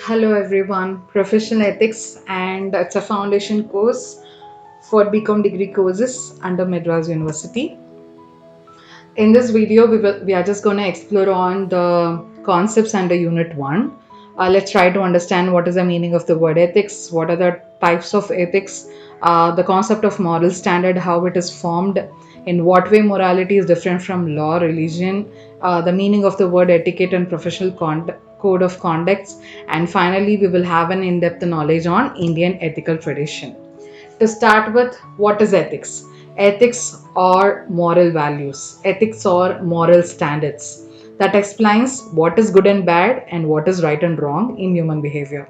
Hello everyone, Professional Ethics, and it's a foundation course for BCom degree courses under Madras University. In this video, we are just going to explore on the concepts under Unit 1. Let's try to understand what is the meaning of the word ethics, what are the types of ethics, the concept of moral standard, how it is formed, in what way morality is different from law, religion, the meaning of the word etiquette and professional code of conducts, and finally, we will have an in-depth knowledge on Indian ethical tradition. To start with, what is ethics? Ethics are moral values, ethics are moral standards that explains what is good and bad and what is right and wrong in human behavior.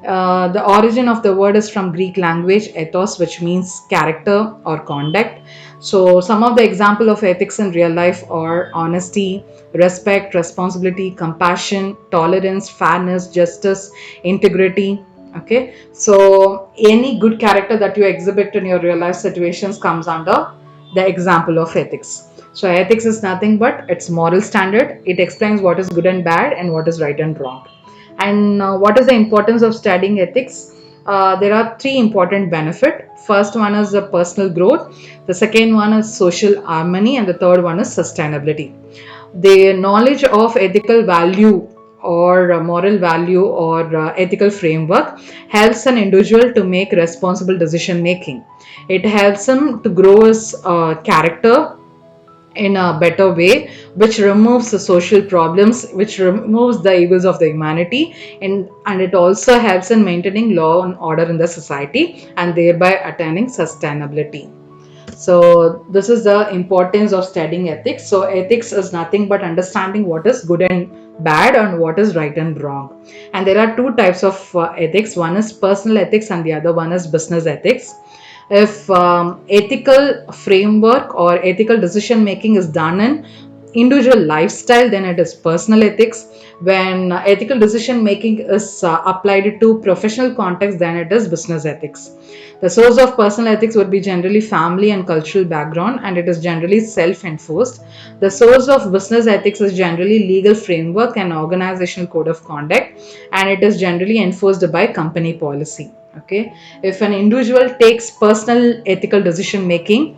The origin of the word is from Greek language ethos, which means character or conduct. So some of the example of ethics in real life are honesty, respect, responsibility, compassion, tolerance, fairness, justice, integrity. Okay, so any good character that you exhibit in your real life situations comes under the example of ethics. So ethics is nothing but it's moral standard. It explains what is good and bad and what is right and wrong. And what is the importance of studying ethics? There are three important benefits. First one is the personal growth, the second one is social harmony, and the third one is sustainability. The knowledge of ethical value or moral value or ethical framework helps an individual to make responsible decision making. It helps him to grow his character in a better way, which removes the social problems, which removes the evils of the humanity, and it also helps in maintaining law and order in the society and thereby attaining sustainability. So this is the importance of studying ethics. So ethics is nothing but understanding what is good and bad and what is right and wrong. And there are two types of ethics. One is personal ethics and the other one is business ethics. If ethical framework or ethical decision making is done in individual lifestyle, then it is personal ethics. When ethical decision making is applied to professional context, then it is business ethics. The source of personal ethics would be generally family and cultural background, and it is generally self-enforced. The source of business ethics is generally legal framework and organizational code of conduct, and it is generally enforced by company policy. Okay, if an individual takes personal ethical decision making,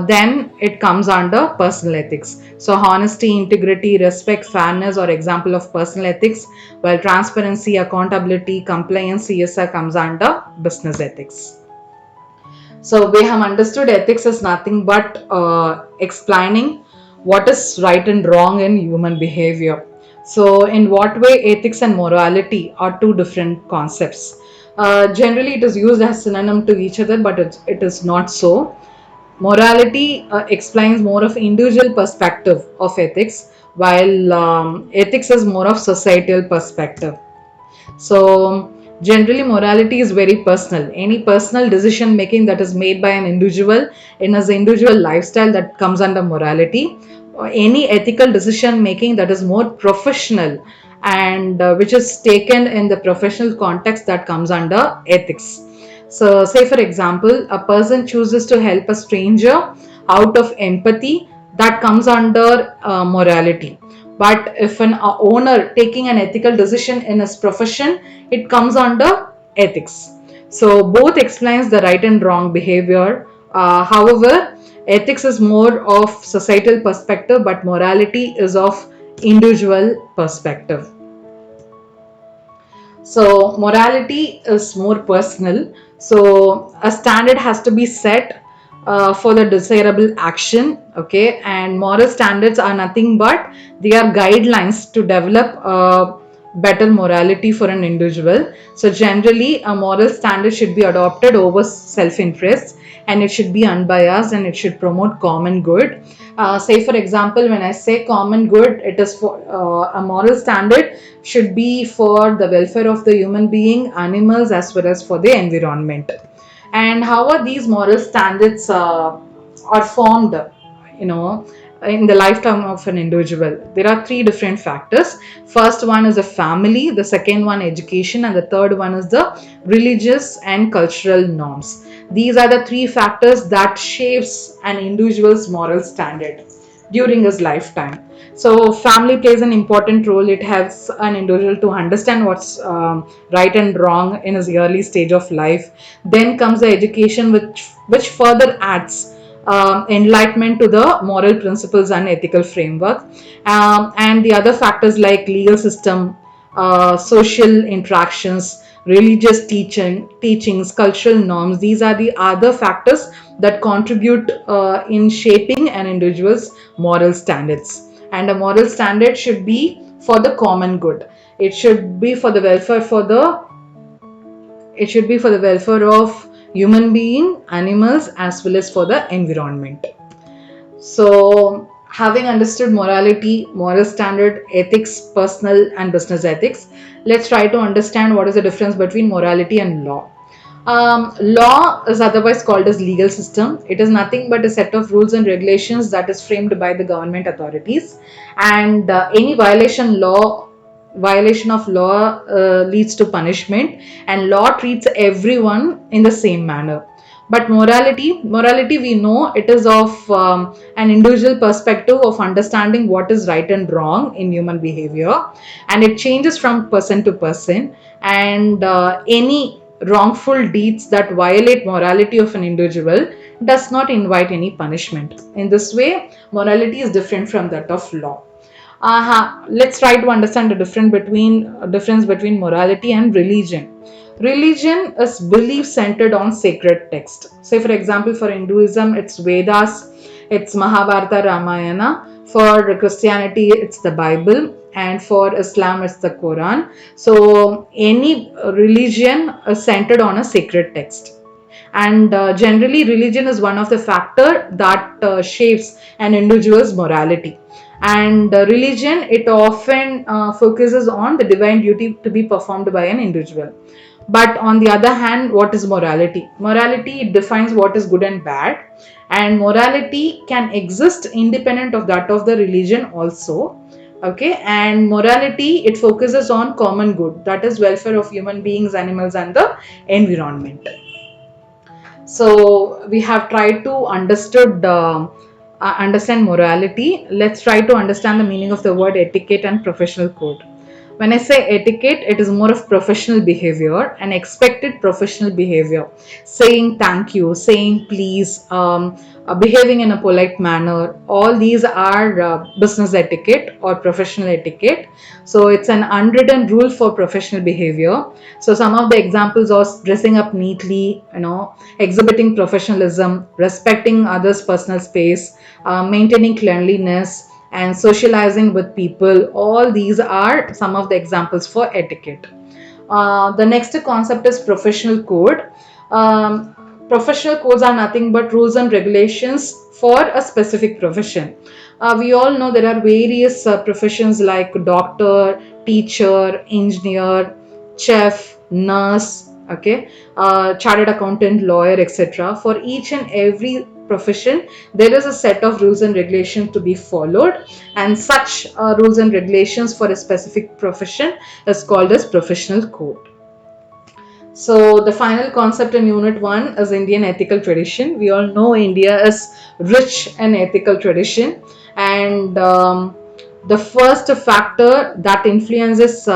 then it comes under personal ethics. So honesty, integrity, respect, fairness are example of personal ethics, while transparency, accountability, compliance, CSR comes under business ethics. So we have understood ethics as nothing but explaining what is right and wrong in human behavior. So in what way ethics and morality are two different concepts? Generally, it is used as synonym to each other, but it is not so. Morality explains more of individual perspective of ethics, while ethics is more of societal perspective. So generally morality is very personal. Any personal decision making that is made by an individual in his individual lifestyle, that comes under morality. Or any ethical decision making that is more professional and which is taken in the professional context, that comes under ethics. So say for example, a person chooses to help a stranger out of empathy, that comes under morality. But if an owner taking an ethical decision in his profession, it comes under ethics. So both explains the right and wrong behavior. However, ethics is more of societal perspective, but morality is of individual perspective. So morality is more personal. So a standard has to be set for the desirable action. Okay, and moral standards are nothing but they are guidelines to develop better morality for an individual. So generally a moral standard should be adopted over self-interest, and it should be unbiased, and it should promote common good. Say for example, when I say common good, it is for a moral standard should be for the welfare of the human being, animals, as well as for the environment. And how are these moral standards are formed, you know, in the lifetime of an individual? There are three different factors. First one is the family, the second one education, and the third one is the religious and cultural norms. These are the three factors that shapes an individual's moral standard. during his lifetime. So family plays an important role. It helps an individual to understand what's right and wrong in his early stage of life. Then comes the education, which further adds enlightenment to the moral principles and ethical framework. And the other factors like legal system, social interactions, religious teachings, cultural norms. These are the other factors that contribute in shaping an individual's moral standards. And a moral standard should be for the common good. It should be for the welfare of human being, animals, as well as for the environment. So, having understood morality, moral standard, ethics, personal and business ethics, let's try to understand what is the difference between morality and law. Law is otherwise called as legal system. It is nothing but a set of rules and regulations that is framed by the government authorities, and any violation of law leads to punishment, and law treats everyone in the same manner. But morality, we know it is of an individual perspective of understanding what is right and wrong in human behavior, and it changes from person to person. And any wrongful deeds that violate morality of an individual does not invite any punishment. In this way, morality is different from that of law. Let's try to understand the difference between morality and religion. Religion is belief centered on sacred text. Say, for example, for Hinduism, it's Vedas, it's Mahabharata, Ramayana. For Christianity, it's the Bible, and for Islam, it's the Quran. So, any religion is centered on a sacred text. And generally, religion is one of the factor that shapes an individual's morality. And religion, it often focuses on the divine duty to be performed by an individual. But on the other hand, what is morality? Morality, it defines what is good and bad, and morality can exist independent of that of the religion also. Okay, and morality, it focuses on common good, that is welfare of human beings, animals, and the environment. So we have tried to understand morality. Let's try to understand the meaning of the word etiquette and professional code. When I say etiquette, it is more of professional behavior and expected professional behavior. Saying thank you, saying please, behaving in a polite manner. All these are business etiquette or professional etiquette. So it's an unwritten rule for professional behavior. So some of the examples are dressing up neatly, exhibiting professionalism, respecting others' personal space, maintaining cleanliness, and socializing with people. All these are some of the examples for etiquette. The next concept is professional code. Professional codes are nothing but rules and regulations for a specific profession. We all know there are various professions like doctor, teacher, engineer, chef, nurse, okay, chartered accountant, lawyer, etc. For each and every profession, there is a set of rules and regulations to be followed, and such rules and regulations for a specific profession is called as professional code. So the final concept in unit 1 is Indian ethical tradition. We all know India is rich in ethical tradition, and the first factor that influences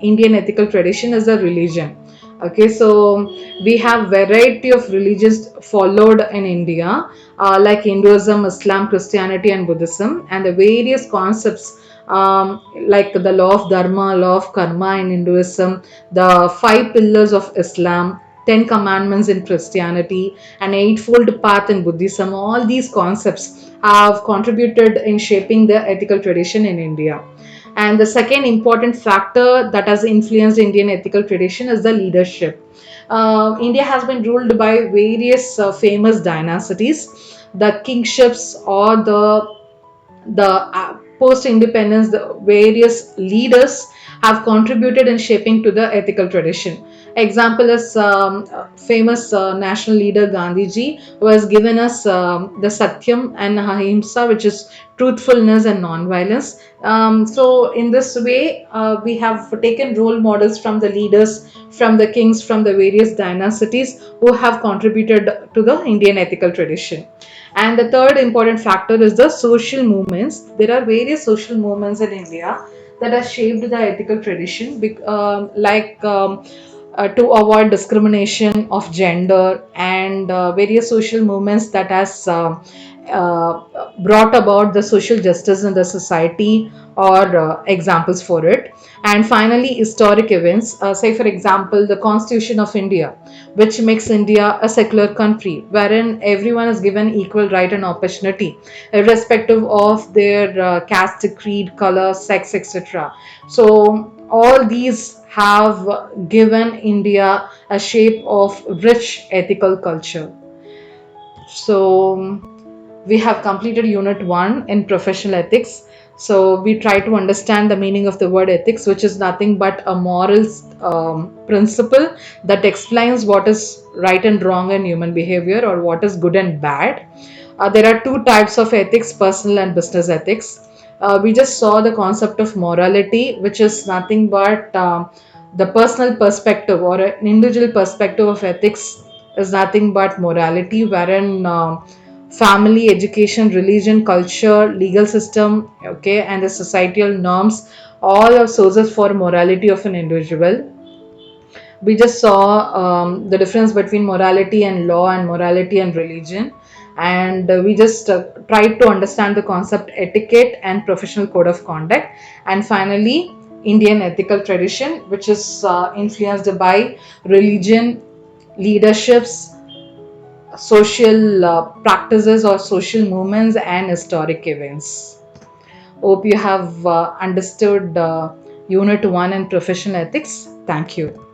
Indian ethical tradition is the religion. Okay, so we have variety of religions followed in India, like Hinduism, Islam, Christianity, and Buddhism, and the various concepts like the law of dharma, law of karma in Hinduism, the 5 pillars of Islam, 10 commandments in Christianity, and eightfold path in Buddhism. All these concepts have contributed in shaping the ethical tradition in India. And the second important factor that has influenced Indian ethical tradition is the leadership. India has been ruled by various famous dynasties. The kingships or the post-independence, the various leaders have contributed in shaping to the ethical tradition. Example is famous national leader Gandhiji, who has given us the Satyam and Ahimsa, which is truthfulness and non-violence. So in this way, we have taken role models from the leaders, from the kings, from the various dynasties who have contributed to the Indian ethical tradition. And the third important factor is the social movements. There are various social movements in India that have shaped the ethical tradition, to avoid discrimination of gender, and various social movements that has brought about the social justice in the society, or examples for it. And finally, historic events, say for example the Constitution of India, which makes India a secular country wherein everyone is given equal right and opportunity irrespective of their caste, creed, color, sex, etc. So all these have given India a shape of rich ethical culture. So we have completed unit 1 in professional ethics. So we try to understand the meaning of the word ethics, which is nothing but a moral principle that explains what is right and wrong in human behavior, or what is good and bad. There are two types of ethics: personal and business ethics. We just saw the concept of morality, which is nothing but the personal perspective or an individual perspective of ethics is nothing but morality, wherein family, education, religion, culture, legal system, okay, and the societal norms all are sources for morality of an individual. We just saw the difference between morality and law and morality and religion, and we just tried to understand the concept etiquette and professional code of conduct. And finally, Indian ethical tradition, which is influenced by religion, leaderships, social practices or social movements, and historic events. Hope you have understood unit 1 in professional ethics. Thank you.